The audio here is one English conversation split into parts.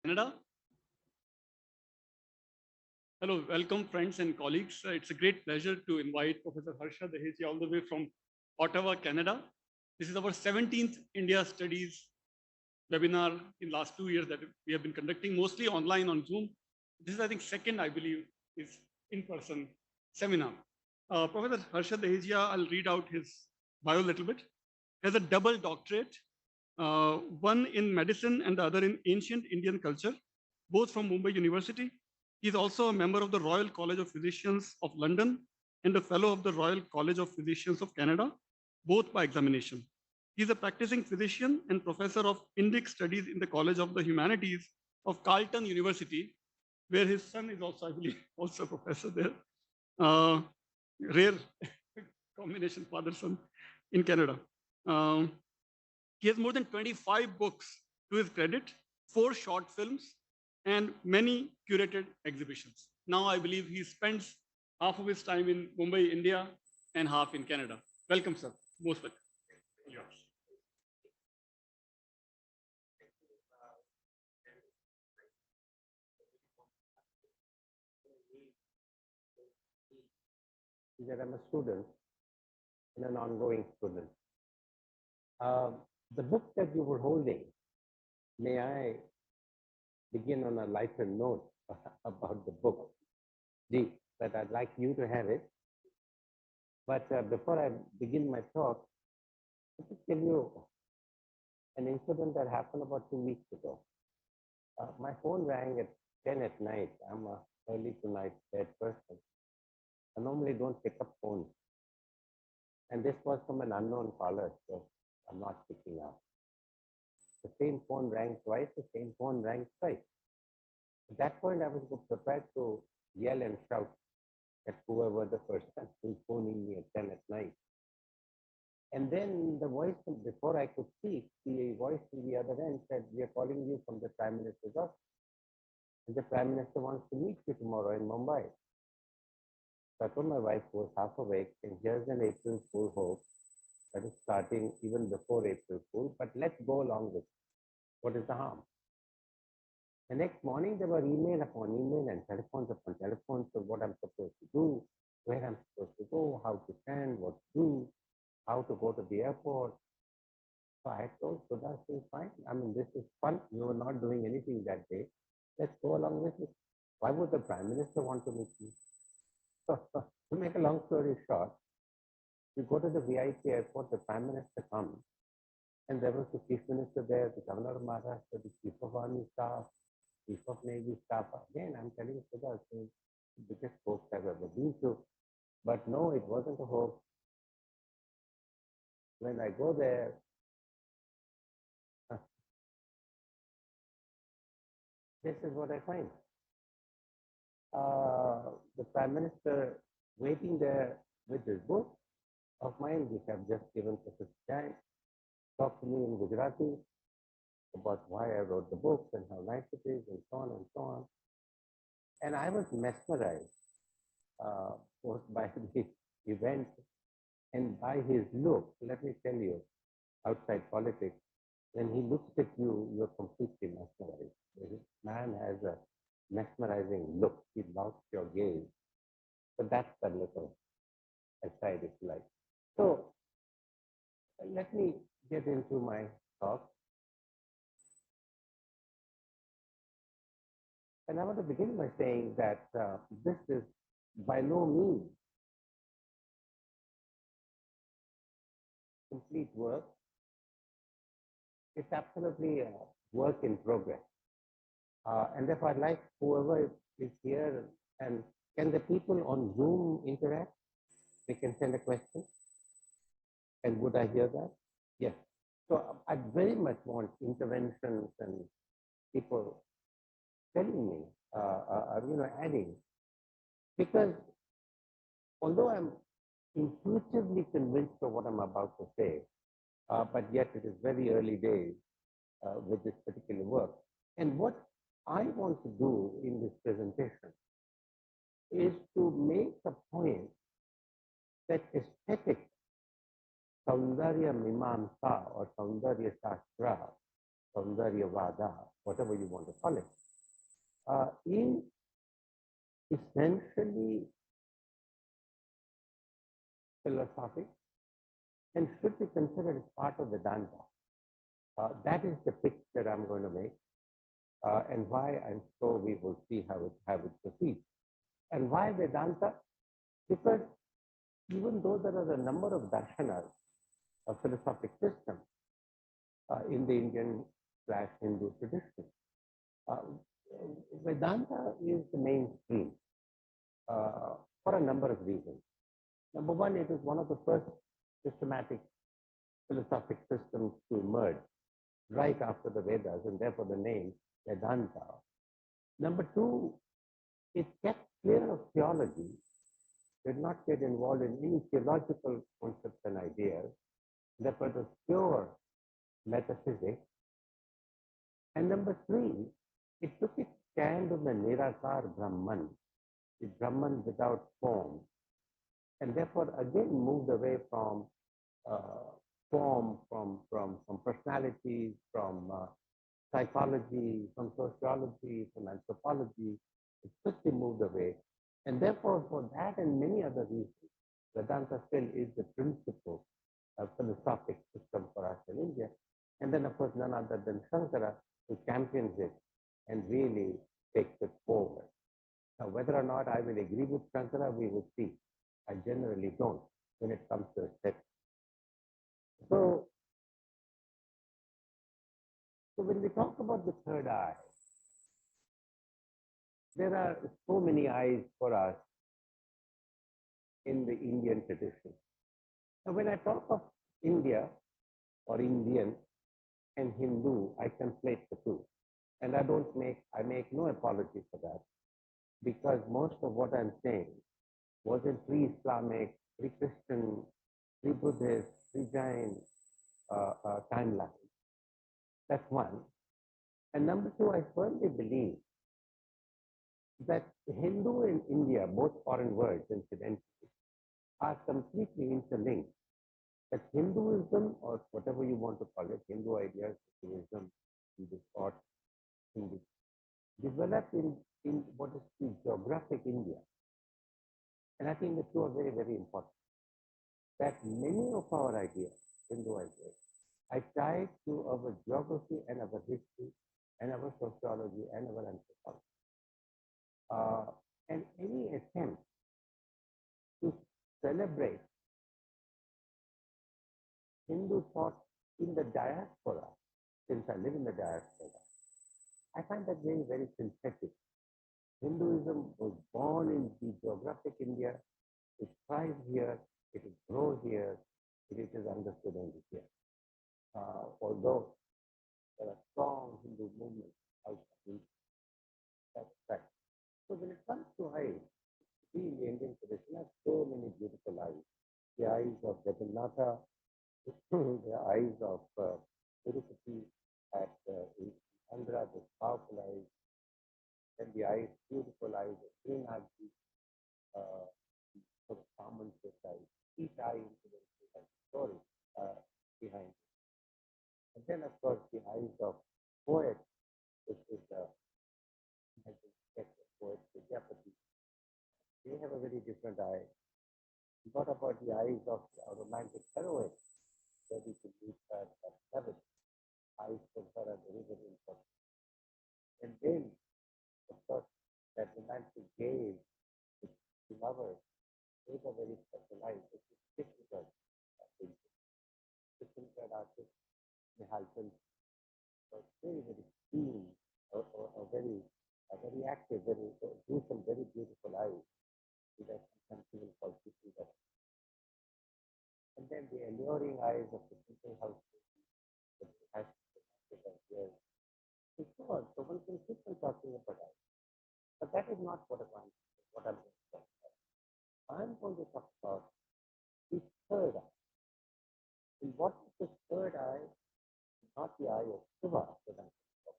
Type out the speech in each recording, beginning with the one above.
Canada. Hello, welcome friends and colleagues. It's a great pleasure to invite Professor Harsha Dehejia all the way from Ottawa, Canada. This is our 17th India Studies webinar in last 2 years that we have been conducting mostly online on Zoom. This is, I think, second, I believe, is in-person seminar. Professor Harsha Dehejia, I'll read out his bio a little bit. Has a double doctorate, one in medicine and the other in ancient Indian culture, both from Mumbai University. He is also a member of the Royal College of Physicians of London and a fellow of the Royal College of Physicians of Canada, both by examination. He is a practicing physician and professor of Indic Studies in the College of the Humanities of Carleton University, where his son is also, I believe, also a professor there. Rare combination, father-son in Canada. He has more than 25 books to his credit, 4 short films, and many curated exhibitions. Now I believe he spends half of his time in Mumbai, India, and half in Canada. Welcome, sir. Most welcome. Yours. That I'm a student and an ongoing student. Uh, the book that you were holding, may I begin on a lighter note about the book? But I'd like you to have it. But before I begin my talk, let me tell you an incident that happened about 2 weeks ago. My phone rang at 10 at night. I'm a early to night bed person. I normally don't pick up phones. And this was from an unknown caller, so I'm not picking up. The same phone rang twice, the same phone rang twice. At that point, I was prepared to yell and shout at whoever the person who's phoning me at 10 at night. And then the voice, before I could speak, the voice from the other end said, "We are calling you from the Prime Minister's office. And the Prime Minister wants to meet you tomorrow in Mumbai." So I told my wife, who was half awake, and here's an April Fool hope that is starting even before April Fool, but let's go along with it. What is the harm? The next morning, there were email upon email and telephones upon telephones of what I'm supposed to do, where I'm supposed to go, how to stand, what to do, how to go to the airport. So I told Sudha, she's fine. I mean, this is fun. You were not doing anything that day. Let's go along with it. Why would the Prime Minister want to meet me? So, to make a long story short, we go to the VIP airport, the Prime Minister comes, and there was the Chief Minister there, the Governor of Maharashtra, the Chief of Army Staff, Chief of Navy Staff. Again, I'm telling you, Sudha, it's the biggest hoax I've ever been to. But no, it wasn't a hoax. When I go there, this is what I find. The Prime Minister waiting there with his book of mine, which I've just given to his time, talked to me in Gujarati about why I wrote the book and how nice it is and so on and so on. And I was mesmerized both by the event and by his look. Let me tell you, outside politics, when he looks at you, you're completely mesmerized. This man has a mesmerizing look. He locks your gaze. So that's the little aside, if you like. So let me get into my talk. And I want to begin by saying that this is by no means complete work. It's absolutely a work in progress. And therefore, I'd like whoever is here, and can the people on Zoom interact? They can send a question. And would I hear that? Yes. So I very much want interventions and people telling me, adding, because although I'm intuitively convinced of what I'm about to say, but yet it is very early days with this particular work. And what I want to do in this presentation is to make a point that aesthetic Saundarya Mimamsa or Saundarya Shastra Saundaryavada, whatever you want to call it, is essentially philosophic and should be considered as part of Vedanta. That is the pitch that I'm going to make, and why I'm sure we will see how it proceeds. And why Vedanta? Because even though there are a number of darshanas, or philosophic systems, in the Indian/Hindu tradition, uh, Vedanta is the mainstream for a number of reasons. Number one, it is one of the first systematic philosophic systems to emerge right after the Vedas, and therefore the name Vedanta. Number two, it kept clear of theology, did not get involved in any theological concepts and ideas, therefore it was pure metaphysics. And number three, it took its stand on the Nirakar Brahman, the Brahman without form, and therefore again moved away from form, from personalities, from psychology, from sociology, from anthropology. It quickly moved away. And therefore, for that and many other reasons, Vedanta still is the principal philosophic system for us in India. And then, of course, none other than Shankara, who champions it and really takes it forward. Now, whether or not I will agree with Shankara, we will see. I generally don't when it comes to aesthetics. So when we talk about the third eye, there are so many eyes for us in the Indian tradition. Now, when I talk of India or Indian and Hindu, I conflate the two. And I make no apology for that, because most of what I'm saying was in pre-Islamic, pre-Christian, pre-Buddhist, pre-Jain timeline. That's one. And number two, I firmly believe that Hindu and India, both foreign words incidentally, are completely interlinked. That Hinduism, or whatever you want to call it, Hindu ideas, Hinduism, Hindu thought, Hindu, developed in what is the geographic India. And I think the two are very, very important. That many of our ideas, Hindu ideas, are tied to our geography and our history and our sociology and our anthropology. And any attempt to celebrate Hindu thought in the diaspora, since I live in the diaspora, I find that very, very synthetic. Hinduism was born in the geographic India, it thrives here, it will grow here, it is understood only here. Although there are strong Hindu movements outside, that's fact. So when it comes to eyes, we in the Indian tradition have so many beautiful eyes. The eyes of Vedanta, the eyes of Tirupati at in Andhra, the powerful eyes, and the eyes, beautiful eyes of Srinathji, sort of common eyes. Each eye incidentally has a story behind it. And then, of course, the eyes of poets, which is I think the poet Vidyapati. They have a very different eye. What about the eyes of a romantic heroine? Where we can meet her at seven. Eyes for her are very, very important. And then, of course, that romantic gaze with the lovers is a very special eye. It is difficult. Difficult artist, Nihalton, was very, very keen, or very active, do some very beautiful eyes. That something called people. And then the alluring eyes of the simple house, that has years. And so on. So one can keep on talking about eyes. But that is not what I'm going to talk about. I'm going to talk about the third eye. And what is the third eye? Not the eye of Shiva that I'm going to talk about.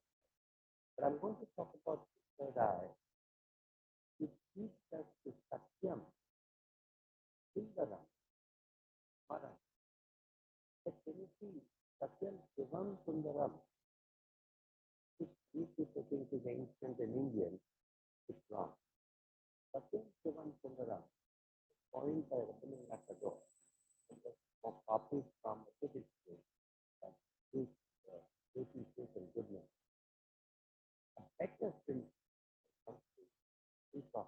But I'm going to talk about the third eye. It teaches us to Satyam, Sundaram, Param. But can you see Satyam, Shivam, Sundaram? accent in Indian, it's wrong. Satyam Shivan Sundaram, point by Rabindranath Tagore, for copies from the British school, and his beauty, truth, and goodness. A better thing comes to think of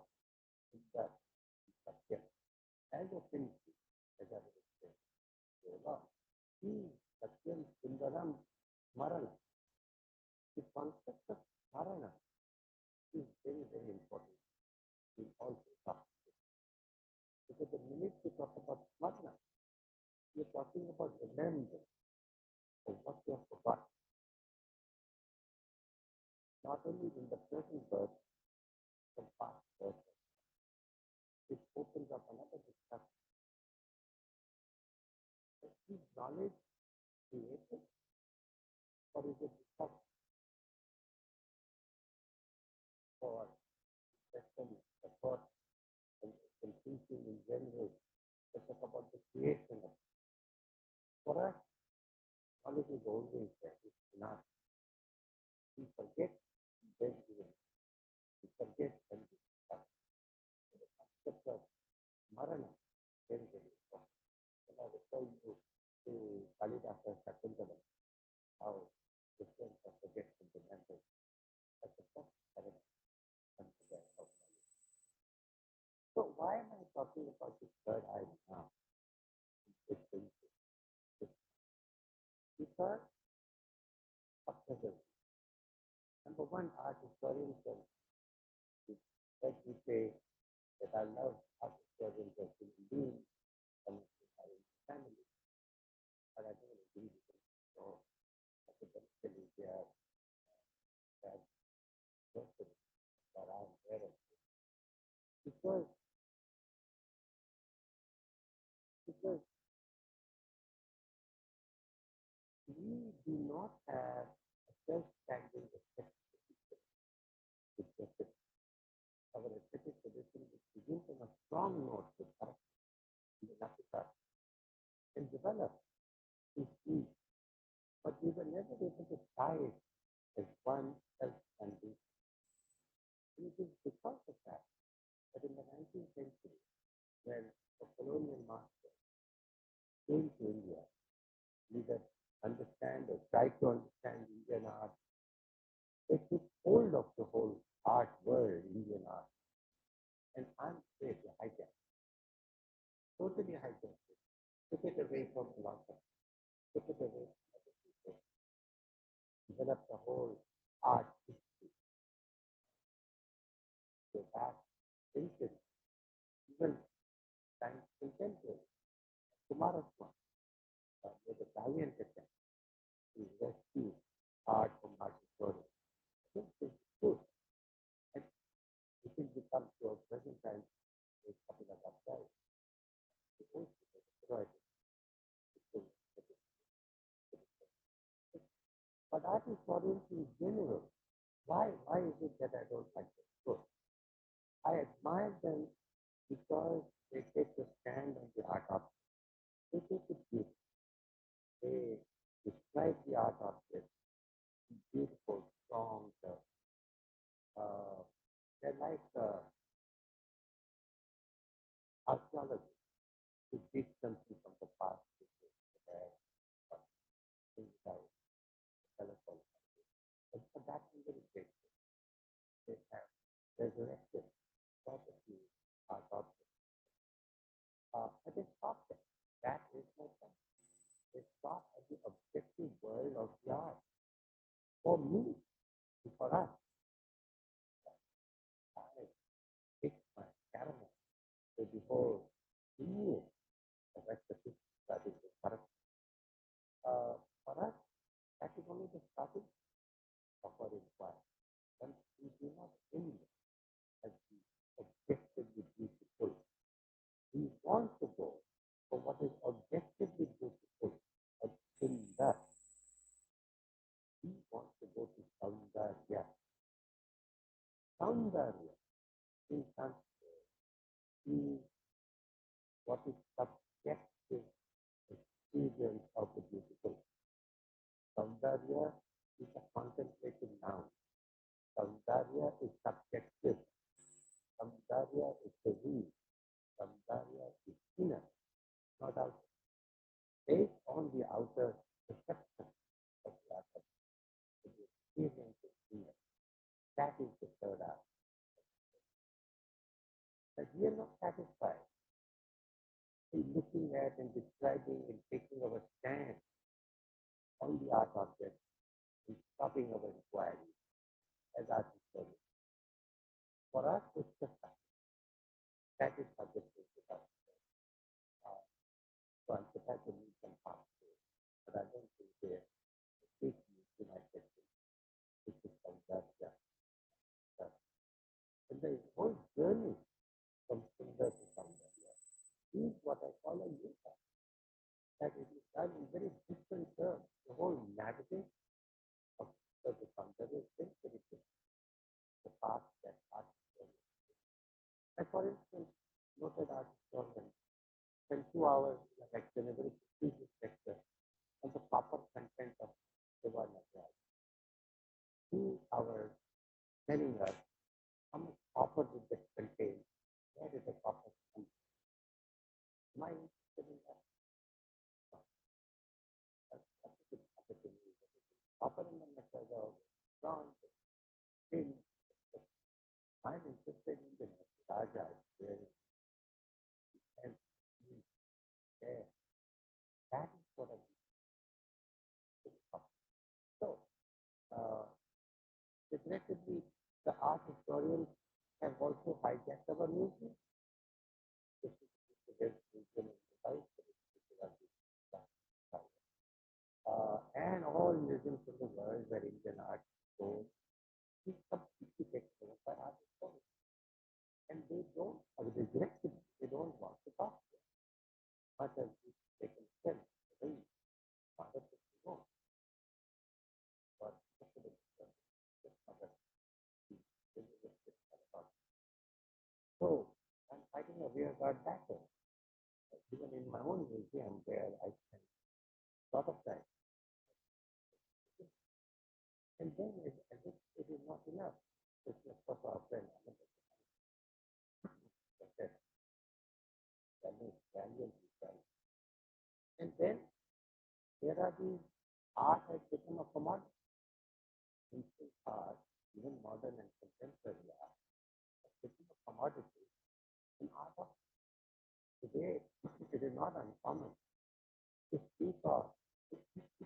is that Satyam, as a trinity, as I would say, Yoga, he, Satyam Sundaram Marana. The concept of Marana is very, very important. We also talk because the minute we talk about Marana, we are talking about remembrance of what you have forgotten, not only in the present birth, but past birth. It opens up another discussion. Is knowledge created or is it discovered? For Western thought and thinking in general, they talk about the creation of it. For us, knowledge is always there. It's not. We forget, then we forget and we discover. The concept of Marana, very, very important. And I refer you to Kalidasa Shakuntalam, how Christians are forget fundamental. That's the first element of knowledge. So why am I talking about this third eye now? Because observation. Number one, art historians let me say that I love art historians as human beings and my family, but I don't agree with them. So academically, they are bad person that I'm aware of. Because we do not have a self-standing respect with justice. Our aesthetic tradition which begins on a strong note with art in Africa and develop is free, but we were never able to tie it as one self-standing. And it is because of that that in the 19th century, when the colonial master came to India, either understand or try to understand Indian art, they took hold of the whole art world, Indian art, and I'm afraid they hijacked it. Totally hijacked it. Took it away from philosophy, took it away from other people, developed the whole art history. So that thinking, even science contemporary, Kumaraswamy made a valiant attempt to rescue art from art historians. I think this is good. And it will become to our present time a couple of upsides. But art historians in general, why is it that I don't like them? Good. I admire them because they take a stand on the art object. They take it deep. They describe the art object in beautiful, strong terms. They're like archaeologists who dig something from the past, things like telephone. And for that reason, they have resurrected property art objects. But they stop there. That is my point. They stop at the objective world of the art. For me, for us, I pick my camera to behold immediate recognition that is the correct. For us, that is only the starting of our inquiry. And we do not end at the objectively beautiful. We want to go for what is objectively beautiful, but in that, we want to go to Saundarya. Saundarya in Sanskrit is what is subjective experience of the beautiful. Saundarya is a contemplative noun. Saundarya is subjective. Saundarya is the real. Saundarya is inner, not outer. Based on the outer perception of the other, the experience is inner. That is the third art. But we are not satisfied in looking at and describing and taking our stand on the art object and stopping our inquiry as art historians. For us, it's just that is subjective to us. So I'm prepared to need some parts to it, but I don't think they're speaking to my question, which is from that. And the whole journey from Sundar to Saundarya is what I call a yuga. That it is done in very different terms. The whole narrative of Sundar to Saundarya is very, very different. The path that art historians. Like for instance, noted art historians spend 2 hours like in a very prestigious lecture on the proper content of Devana. 2 hours telling us how much copper did that contain, where did the copper come from? Am I interested in that? That's a good opportunity. Copper in the metal, bronze, tin. I'm interested in the Raja, where it and there. That is what I do. So, regrettably, the art historians have also hijacked our museum. This is the museum in Dubai, and all museums in the world where Indian art goes is completely taken over by art historians. And they don't, regrettably, they don't want to talk to us. Much as they can sense the way other people know. But so I'm fighting a rearguard battle. Even in my own museum, where I spend a lot of time. And then as if it is not enough. It's just for our friend. And then there are these art has become a commodity. Ancient art, even modern and contemporary art, has become a commodity in art of today. It is not uncommon to speak of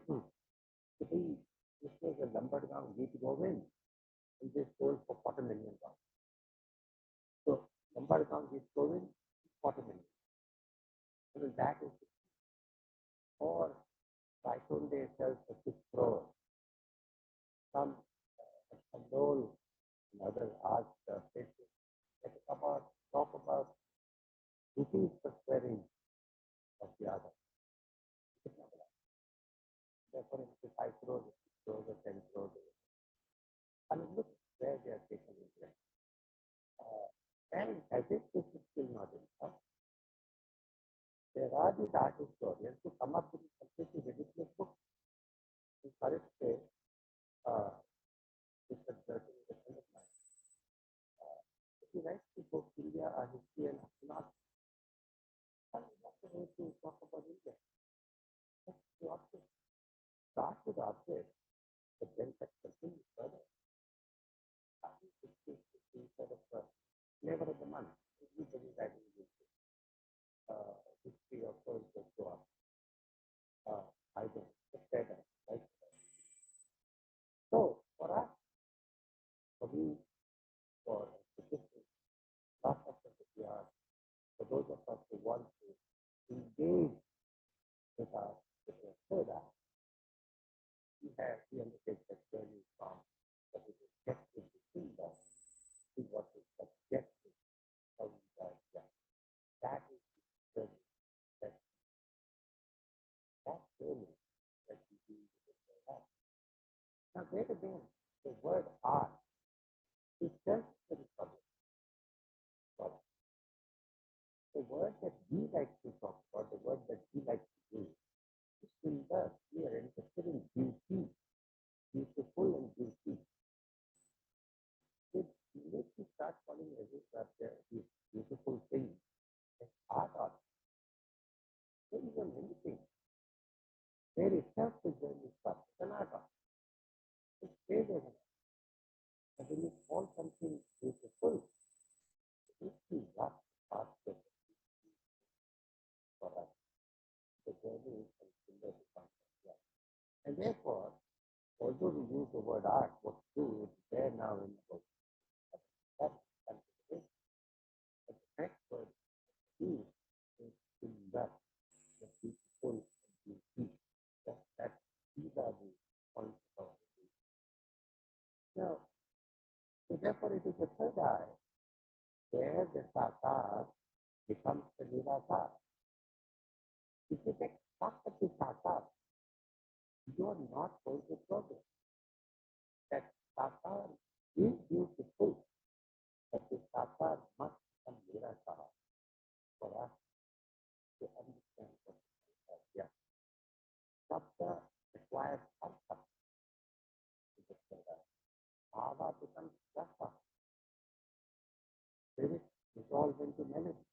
to be this was a Lambargaon Geet Govind and they sold for $40 million. So Lambargaon Geet Govind, $40 million. So that is or Raikonde sells for 6 crores. Some Andol and other art places that talk about rupees per square inch of the other. Therefore, it's 5 crores, 6 crores, or 10 crores. I mean, look where they are taking it. And as if this is still not enough, there are these art historians who come up with completely ridiculous books. In Paris, Mr. Burton is a friend of mine. If he writes the book, India, a history and not, I'm not going to talk about India. That's the object. Start with the object, but then continue further. I think this is sort of a flavor of the month. Everybody writing history of so and so on. I don't say that. Right? So, for us, for me, for statistics, lots of PR, for those of us who want to engage with our third eye, we undertake that journey from what is objective to symbol to what is subjective. How we that. That is the journey that journey that we do with the third eye. Now, there again, the word art is just very public. The word that we like to talk about, the word that we like to use, is sundar. We are interested in beauty, beautiful and beauty. once the journey stops, it's an art. It's great as an art. But when you call something beautiful, it is what faster for us. The journey is considered to come. And therefore, although we use the word art, what's true is there now in the book. That's consideration. But the next word is in that the beautiful and beauty. That these are the points of it. Now, so therefore it is the third eye where the sakar becomes the nirakar. If you get stuck at the sakar, you are not going to progress. That sakar is beautiful, but the sakar must become nirakar for us to understand what it is. Yeah. Sapta requires Harsha to get there. Bhava becomes rasa. Spirit dissolves into melody.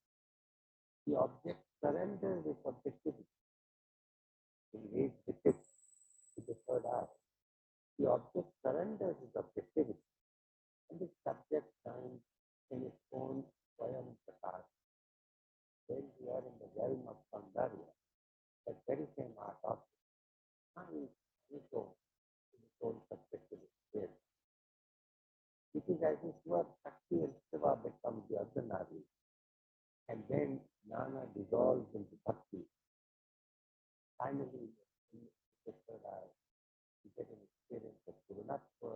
The object surrenders its objectivity. Engage the tip to the third eye. The object surrenders its objectivity, and the subject shines in its own Swayam Prakash. When we are in the realm of Saundarya, that very same art object shines in its own subjectivity. It is as if your Shakti and Shiva become the ordinary, and then Jnana dissolves into Bhakti. Finally, in the third eye, you get an experience of Purnatva,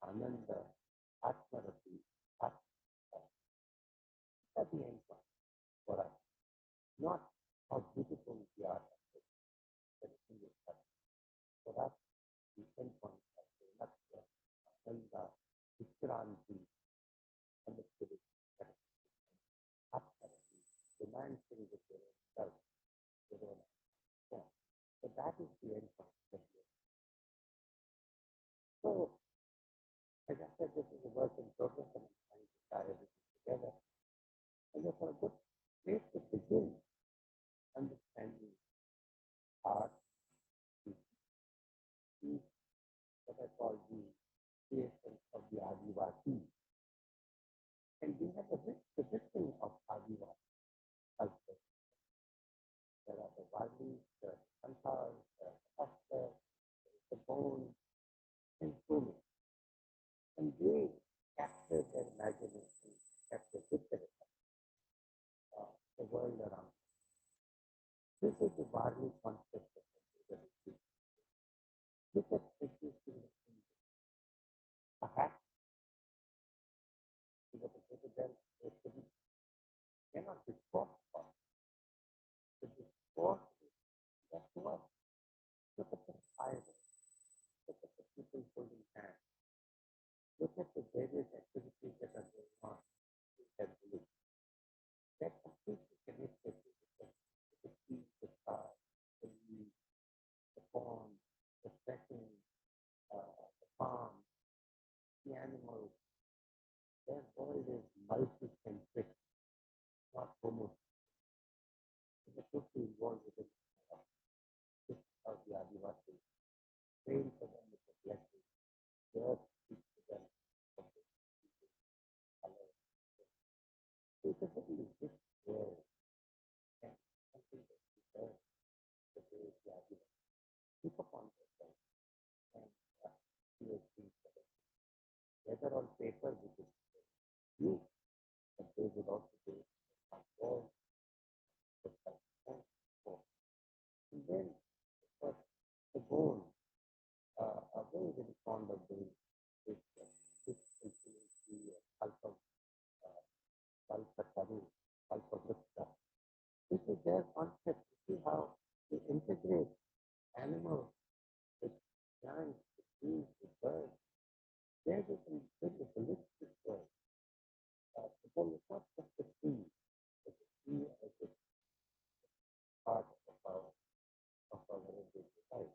Ananda, Atmarati, Atma. That's the end point for us. Not how beautiful we are, but for us, the end point of Purnatva, Ananda, Vikranti, and the spirit. Atmarati, romancing with your own self, your own self. So that is the end point. So, as I said, this is a work in progress and I'm trying to tie everything together. And therefore, a good place to begin understanding art is what I call the creation of the Adivasi. And we have a rich tradition of Adivasi culture. There are the Valis, the Santhals, the Harsha, the Bone, and so many. And they capture their imagination, capture with the world around. This is the Varli concept of the religion. Look at existing a hat. You got to put it there, it cannot be forced for. It is forced, that's what. Look at the fire. Look at the people holding hands. Look at the various activities that are going on in that village. They're completely connected to the sea, the sky, the leaves, the pond, the setting, the farm, the animals. Their world is multi-centric, not homocentric. They're totally involved with it. This is how the Adivasi train for them with the blessing. The earth speaks to them from the color. So it's a very rich world and something that we learn the way the Adivasi keep upon themselves and create things for them. Whether on paper, which is you, but they would also do it on walls, with and then, of course, the bone are very, very fond of doing this alpha taru, alpha vista. This is their concept. You see how they integrate animals with plants, with trees, with birds. There they can build a holistic world. The bone is not just a tree, but the tree as a part of our everyday life.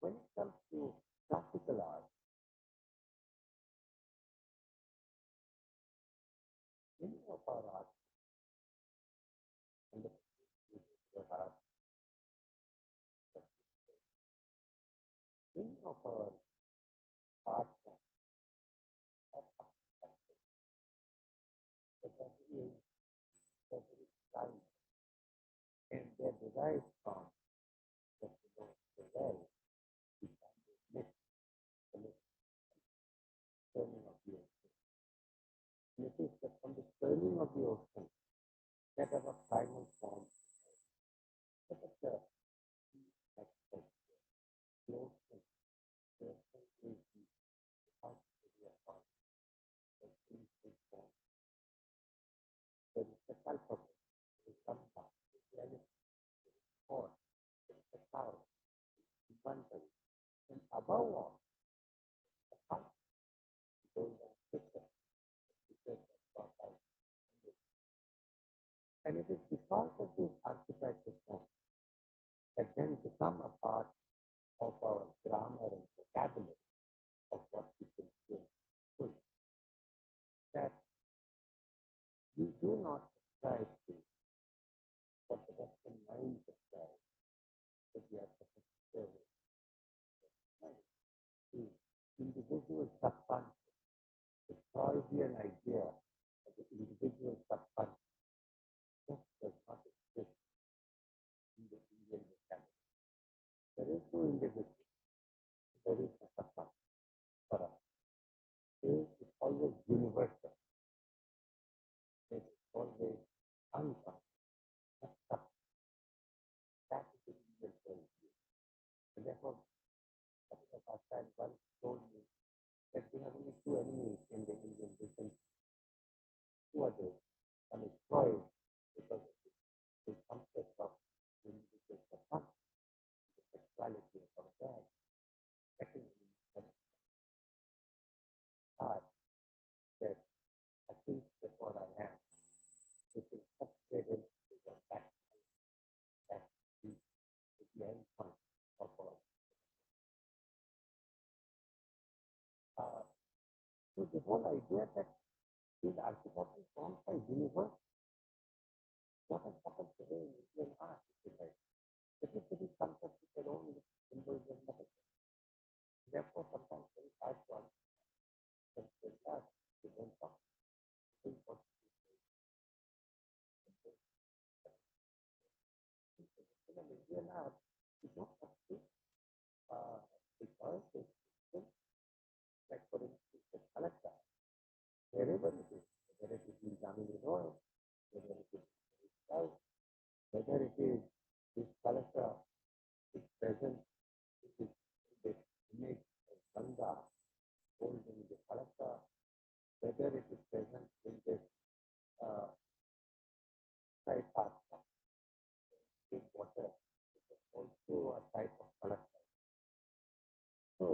When it comes to classical art, many of our art and the art of our art form, that is style, and they're derived from that you know the well, which is the turning of the ocean. And it is that from the turning of the ocean that our primal form, that is the aspect, closeness, is the out of the form, the form. There is the culpable, the samba, the reality, the sport, the cow, the abundance, and above all, the heart, goes and picture, because of God out. And it is because of this archetypal form that then become a part of our grammar and vocabulary of what we can say full, that we do not subscribe to what the Western mind subscribes, that we are supposed to serve the individual subconscious, the Freudian idea of the individual subconscious just does not exist in the Indian vocabulary. There is no individual, there is a subconscious for us. It is always universal. It is always unconscious. That is the Indian worldview. And therefore, Dr. Harsha once told me that we have only two enemies in the Indian vision. Two others. One is Freud, because of the concept of the individual subconscious, the sexuality of our dad. Secondly, God said, I think before I am. This is subjected to the fact that the end point of our. So the whole idea that these archetypal forms are universal. What has happened today in Indian art is like everybody comes up with their own symbols and metaphors. Therefore, sometimes very hard to understand. With that, we don't talk. In Indian art, we don't have to because it's like for instance, the collector, wherever it is, whether it is in Jamini Roy, whether it is south, whether it is this collector is present, it is the image of Ganga holding the collector, whether it is present in this side part of big water, it is also a type of collector. So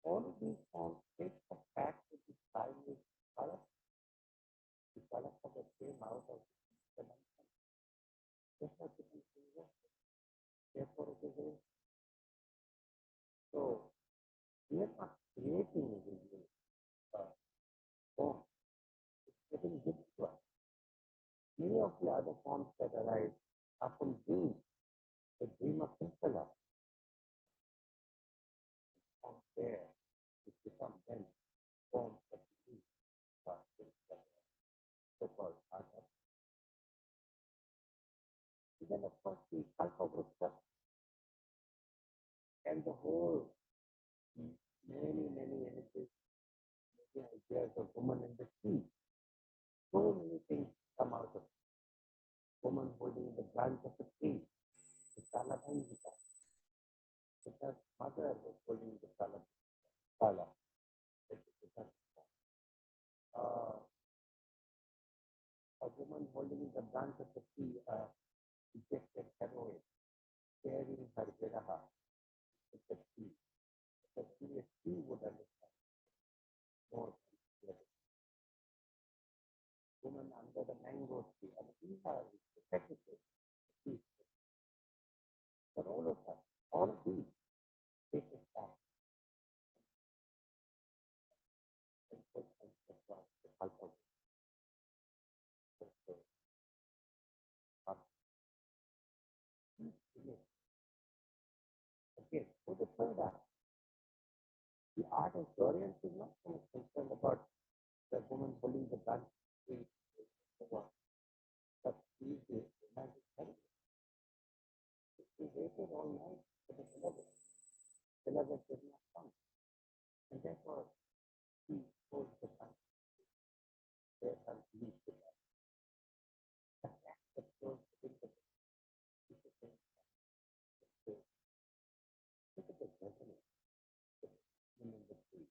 all of these forms take us back to the timeless color, the collector that came out of the dimension. Therefore, it is universal. Therefore, it is a. So we are not creating a visual form. It's getting given to us. Many of the other forms that arise are from dreams. The dream of Pimpala, from there, it becomes then forms of the dream, so-called Artha. Then, of course, the Kalpavruta and the whole many images, many ideas of woman in the sea. So many things come out of it. Woman holding the branch of a tree, the Salabanjika. Because mother was holding the Sala. A woman holding the branch of a tree, rejected heroine, carrying her viraha with the tree. The tree would understand more. Woman under the mango tree, and these are repetitive. But all of us, all of these, take us back and put us across the culture. Again, for the third eye, The art historians is not so much concerned about the woman holding the gun, but she is the romantic husband. She waited all night for the beloved. Beloved did not come. And therefore, he holds the gun. Their son leaves the gun. And that's the close to the look at the resonance in the tree.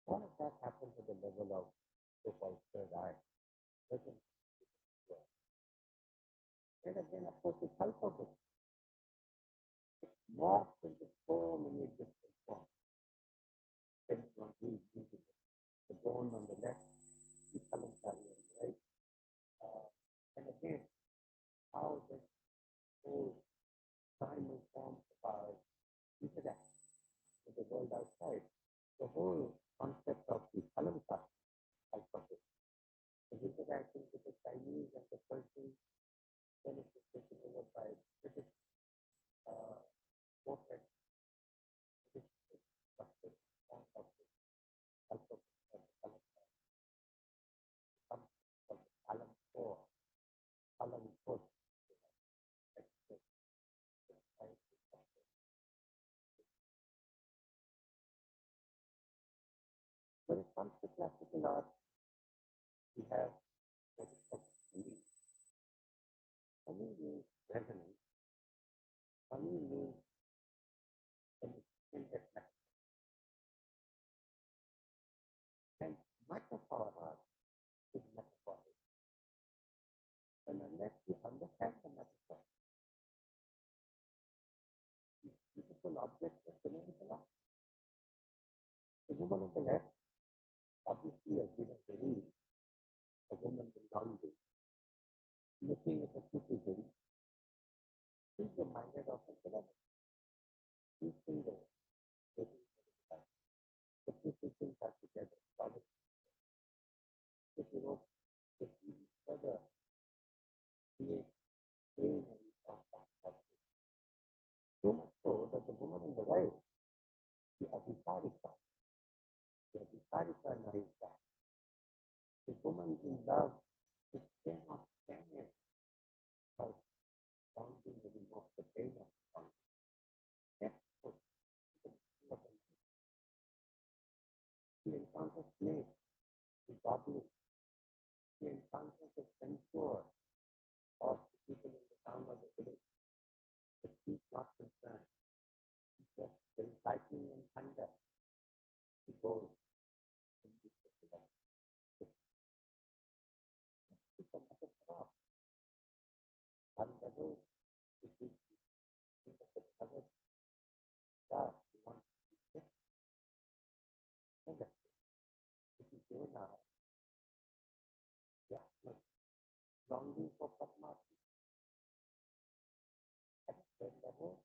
All of that happens at the level of so-called third eye. And again, of course, it's alphabet. It morphs into so many different forms. Depending on who is using it. The bone on the left, the colonial on the right. And again, how this whole primal forms of ours interact with the world outside. The whole concept of the colonial alphabet is interacting with the Chinese and the Persian, then it is taken over by British portrait, British structure, form of the alphabet of the colonial. Comes from the Alam 4, Alam 4. When it comes to classical art, we have what is called unveil. Unveil means resonance. Unveil means an extended message. And much of our art is metaphoric. And unless you understand the metaphor, these beautiful objects are phenomenal art. The woman on the left obviously has been a very a woman with laundry, looking at the citizen, she's reminded of a beloved. Two fingers waiting for the time. The two things are together, solid. If you know, if you further create pain and contact, so much so that the woman on the right, the Abhisarika knows that. The woman in love, she cannot stand it by sounding the remote, the pain of the sound. That's what she encounters snake, the goblin, she encounters the censor of the people in the town or the village. But she's not concerned. She's just enlightening and thunder. She goes and gives it to them. It's a metaphor. One level, it is the other God, you want to be sick. And if you do now, yeah, longing for Padmati. At the third level,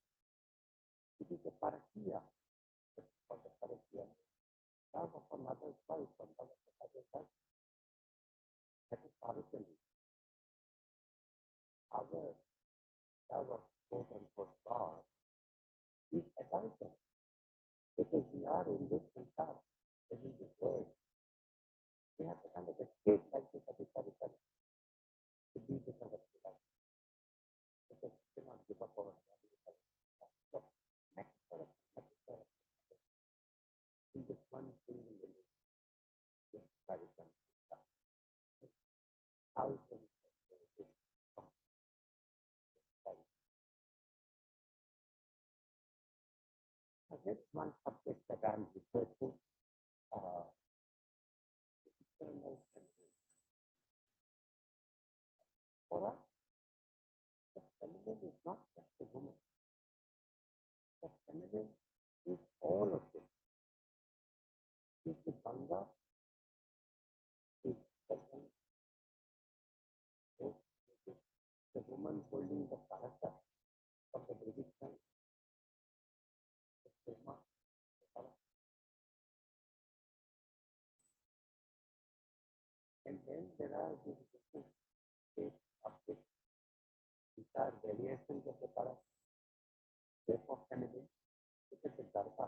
it is the Parakia. It's called the Parakia. Love of another self, and love of another self. That is Parikali. Our love of quote unquote God is adultery. Because we are in this concern, in this world. We have to kind of escape like this Parikali to be with our life. Because we cannot give up our body. So, next sort of in this one single image, this Parikali. How can we this one subject that I'm researching, external senses. For us, the feminine is not just the woman. The feminine is all of it. Is the Ganga, is the woman holding the Parasa of the British time, the Burma, the Parasa. And then there are these different states of it, which are variations of the Parasa. Therefore, feminine, it is the Darpa.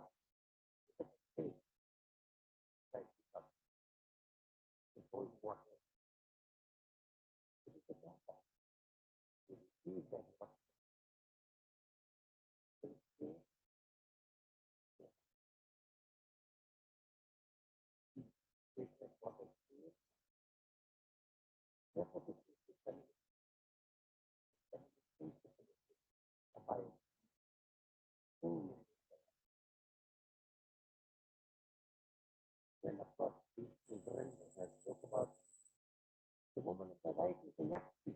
The woman on the right is a yakti.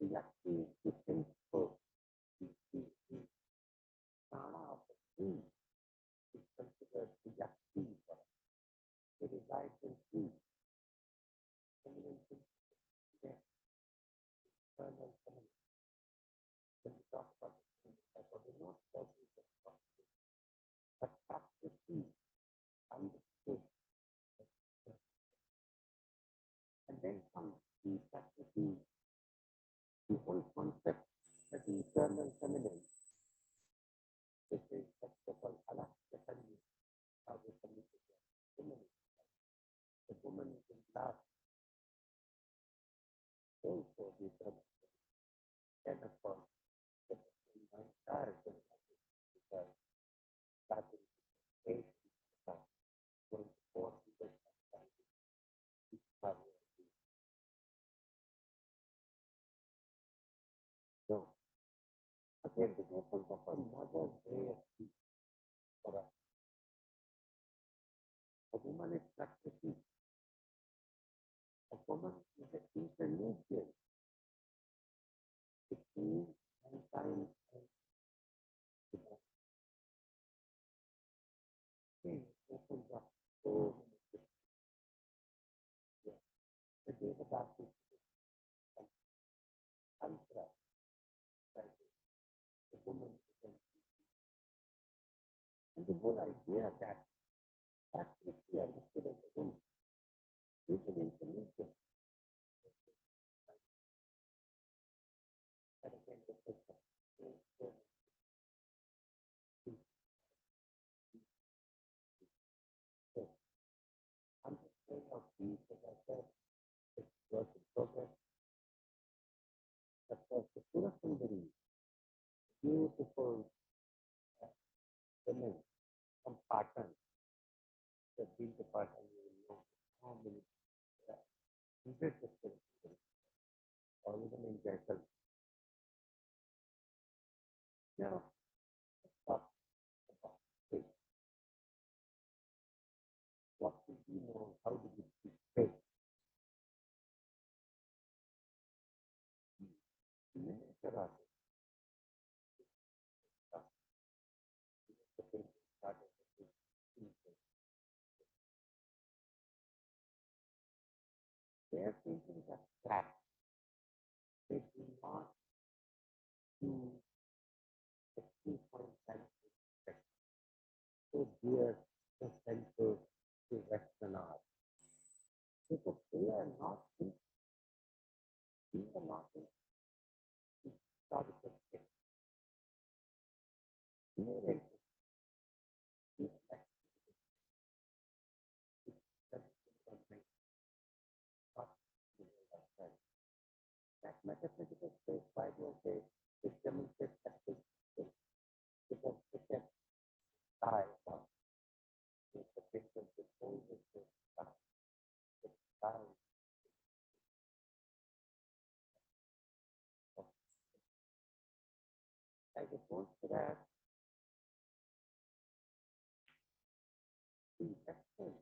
The yakti is the principle, the prana of the tree is considered the yakti. It resides in tree. Feminine principle, yes, eternal feminine. When we talk about the feminine, we're not talking about but practically understood. And then comes the practically the whole concept that the eternal feminine, which is what's called alakshakani, how we communicate women. The woman in love also the eternal. Then of course, the entire because that is eight going to four people. So again, this opens up another way of speaking for us. A woman is practicing. A woman is an intermediate between mankind and God. Again, it opens up so many things. The Vedanta is Tantra, right? The woman is and the whole idea that practically understood as a woman is an intermediate. And again, this is so I'm just saying of these, as I said, it's work in progress. But for the Pura Sundari, beautiful women from Patan, that been to Patan, you will know how many hundreds of children, or even in Jaipur. Now, let's talk about faith. What did you know? How did you see faith? Miniature artist. The faith started with their paintings are flat. They do not do the 3-point scientific so dear to central to Western art. Because they are not in historical state. Curated is that metaphysical space by your faith, which demonstrates ethics, because it can die upon the picture of the whole is the die. As opposed to that, the excellent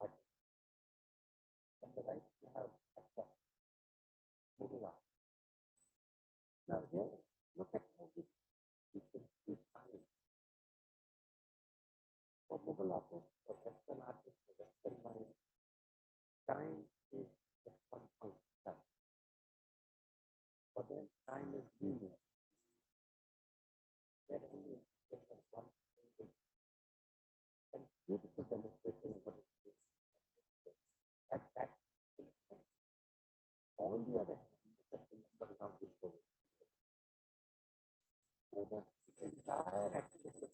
artist and the right to have access moving on. Now here, look at how this you can see time. For Mughal artists, for Western artists, for Western mind, time is just one point of time. For them, time is linear. They're only just one thing. And beautiful demonstration of what it is. At that, on the other hand, for example, so the entire activity